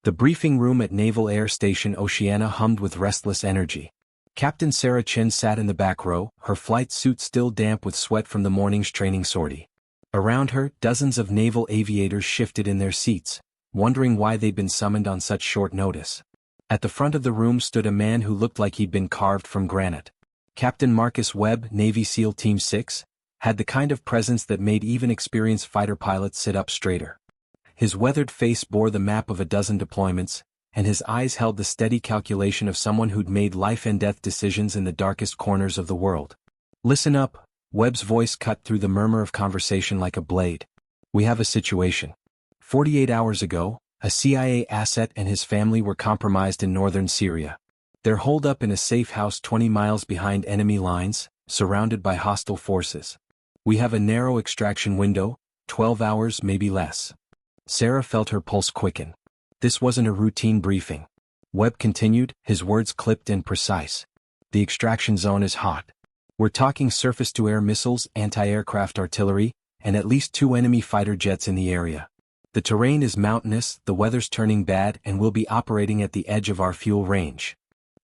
The briefing room at Naval Air Station Oceana hummed with restless energy. Captain Sarah Chen sat in the back row, her flight suit still damp with sweat from the morning's training sortie. Around her, dozens of naval aviators shifted in their seats, wondering why they'd been summoned on such short notice. At the front of the room stood a man who looked like he'd been carved from granite. Captain Marcus Webb, Navy SEAL Team 6, had the kind of presence that made even experienced fighter pilots sit up straighter. His weathered face bore the map of a dozen deployments, and his eyes held the steady calculation of someone who'd made life-and-death decisions in the darkest corners of the world. "Listen up," Webb's voice cut through the murmur of conversation like a blade. "We have a situation. 48 hours ago, a CIA asset and his family were compromised in northern Syria. They're holed up in a safe house 20 miles behind enemy lines, surrounded by hostile forces. We have a narrow extraction window, 12 hours, maybe less." Sarah felt her pulse quicken. This wasn't a routine briefing. Webb continued, his words clipped and precise. "The extraction zone is hot. We're talking surface-to-air missiles, anti-aircraft artillery, and at least 2 enemy fighter jets in the area. The terrain is mountainous, the weather's turning bad, and we'll be operating at the edge of our fuel range."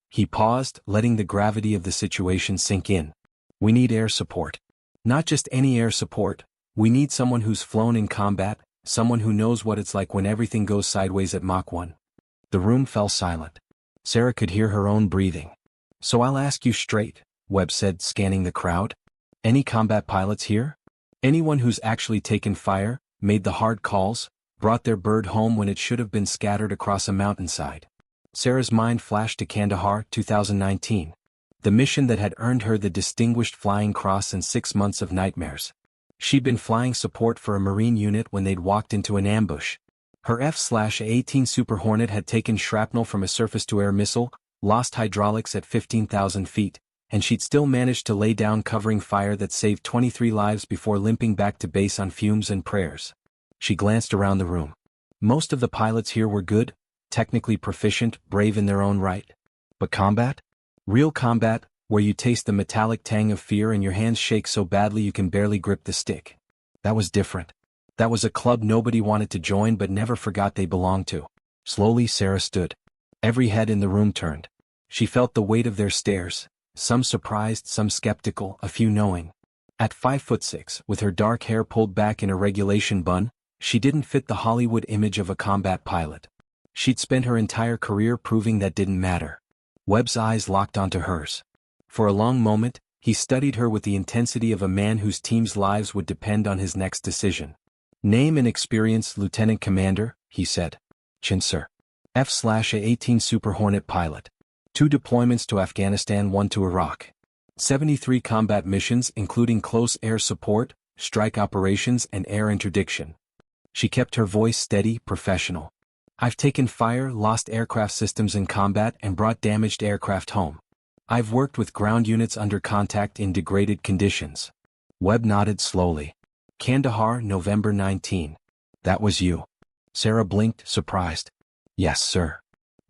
He paused, letting the gravity of the situation sink in. "We need air support. Not just any air support. We need someone who's flown in combat, someone who knows what it's like when everything goes sideways at Mach 1. The room fell silent. Sarah could hear her own breathing. "So I'll ask you straight," Webb said, scanning the crowd. "Any combat pilots here? Anyone who's actually taken fire, made the hard calls, brought their bird home when it should have been scattered across a mountainside?" Sarah's mind flashed to Kandahar, 2019. The mission that had earned her the Distinguished Flying Cross and 6 months of nightmares. She'd been flying support for a Marine unit when they'd walked into an ambush. Her F/A-18 Super Hornet had taken shrapnel from a surface-to-air missile, lost hydraulics at 15,000 feet, and she'd still managed to lay down covering fire that saved 23 lives before limping back to base on fumes and prayers. She glanced around the room. Most of the pilots here were good, technically proficient, brave in their own right. But combat? Real combat, where you taste the metallic tang of fear and your hands shake so badly you can barely grip the stick. That was different. That was a club nobody wanted to join but never forgot they belonged to. Slowly Sarah stood. Every head in the room turned. She felt the weight of their stares, some surprised, some skeptical, a few knowing. At 5'6", with her dark hair pulled back in a regulation bun, she didn't fit the Hollywood image of a combat pilot. She'd spent her entire career proving that didn't matter. Webb's eyes locked onto hers. For a long moment, he studied her with the intensity of a man whose team's lives would depend on his next decision. "Name and experience, Lieutenant Commander," he said. "Chen, sir. F/A-18 Super Hornet pilot. 2 deployments to Afghanistan, 1 to Iraq. 73 combat missions including close air support, strike operations and air interdiction." She kept her voice steady, professional. "I've taken fire, lost aircraft systems in combat and brought damaged aircraft home. I've worked with ground units under contact in degraded conditions." Webb nodded slowly. "Kandahar, November 19. That was you." Sarah blinked, surprised. "Yes, sir.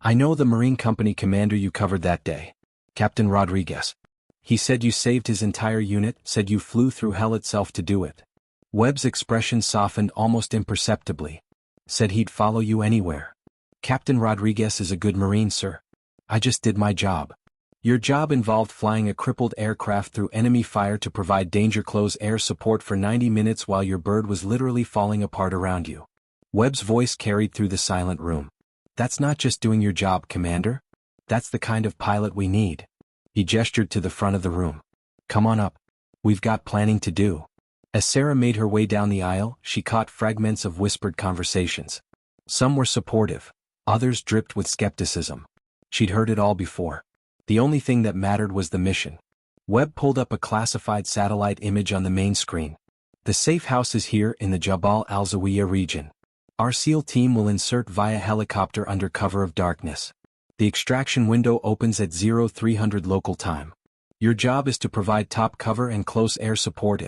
I know the Marine Company commander you covered that day. Captain Rodriguez. He said you saved his entire unit, said you flew through hell itself to do it." Webb's expression softened almost imperceptibly. "Said he'd follow you anywhere." "Captain Rodriguez is a good Marine, sir. I just did my job." "Your job involved flying a crippled aircraft through enemy fire to provide danger-close air support for 90 minutes while your bird was literally falling apart around you." Webb's voice carried through the silent room. "That's not just doing your job, Commander. That's the kind of pilot we need." He gestured to the front of the room. "Come on up. We've got planning to do." As Sarah made her way down the aisle, she caught fragments of whispered conversations. Some were supportive, others dripped with skepticism. She'd heard it all before. The only thing that mattered was the mission. Webb pulled up a classified satellite image on the main screen. "The safe house is here in the Jabal al-Zawiya region. Our SEAL team will insert via helicopter under cover of darkness. The extraction window opens at 0300 local time. Your job is to provide top cover and close air support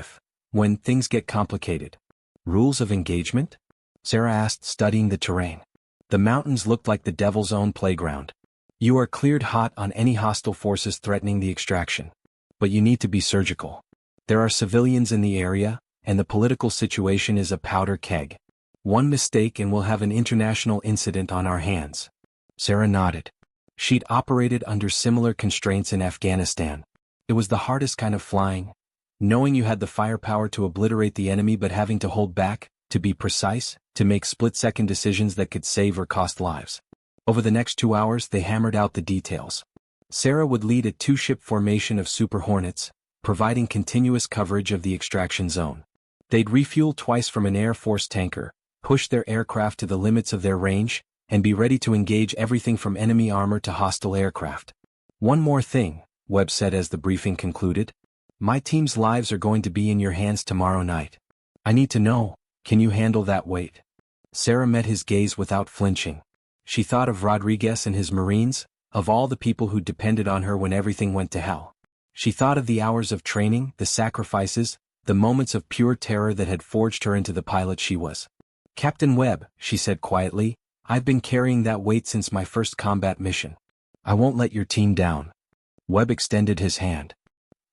when things get complicated." "Rules of engagement?" Sarah asked, studying the terrain. The mountains looked like the devil's own playground. "You are cleared hot on any hostile forces threatening the extraction. But you need to be surgical. There are civilians in the area, and the political situation is a powder keg. One mistake and we'll have an international incident on our hands. Sarah nodded. She'd operated under similar constraints in Afghanistan. It was the hardest kind of flying. Knowing you had the firepower to obliterate the enemy but having to hold back, to be precise, to make split-second decisions that could save or cost lives. Over the next 2 hours they hammered out the details. Sarah would lead a 2-ship formation of Super Hornets, providing continuous coverage of the extraction zone. They'd refuel twice from an Air Force tanker, push their aircraft to the limits of their range, and be ready to engage everything from enemy armor to hostile aircraft. One more thing, Webb said as the briefing concluded. My team's lives are going to be in your hands tomorrow night. I need to know, can you handle that weight? Sarah met his gaze without flinching. She thought of Rodriguez and his Marines, of all the people who depended on her when everything went to hell. She thought of the hours of training, the sacrifices, the moments of pure terror that had forged her into the pilot she was. Captain Webb, she said quietly, I've been carrying that weight since my first combat mission. I won't let your team down. Webb extended his hand.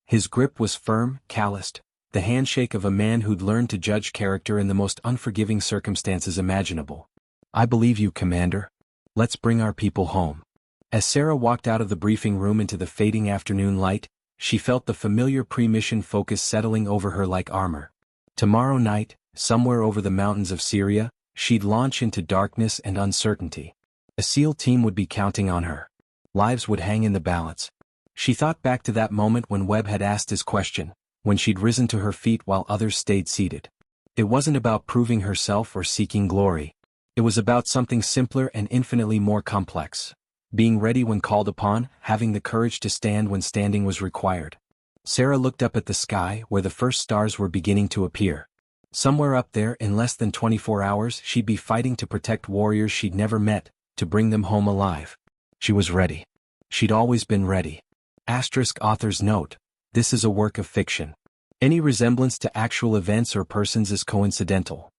His grip was firm, calloused, the handshake of a man who'd learned to judge character in the most unforgiving circumstances imaginable. I believe you, Commander. Let's bring our people home. As Sarah walked out of the briefing room into the fading afternoon light, she felt the familiar pre-mission focus settling over her like armor. Tomorrow night, somewhere over the mountains of Syria, she'd launch into darkness and uncertainty. A SEAL team would be counting on her. Lives would hang in the balance. She thought back to that moment when Webb had asked his question, when she'd risen to her feet while others stayed seated. It wasn't about proving herself or seeking glory. It was about something simpler and infinitely more complex. Being ready when called upon, having the courage to stand when standing was required. Sarah looked up at the sky where the first stars were beginning to appear. Somewhere up there in less than 24 hours she'd be fighting to protect warriors she'd never met, to bring them home alive. She was ready. She'd always been ready. Author's note, this is a work of fiction. Any resemblance to actual events or persons is coincidental.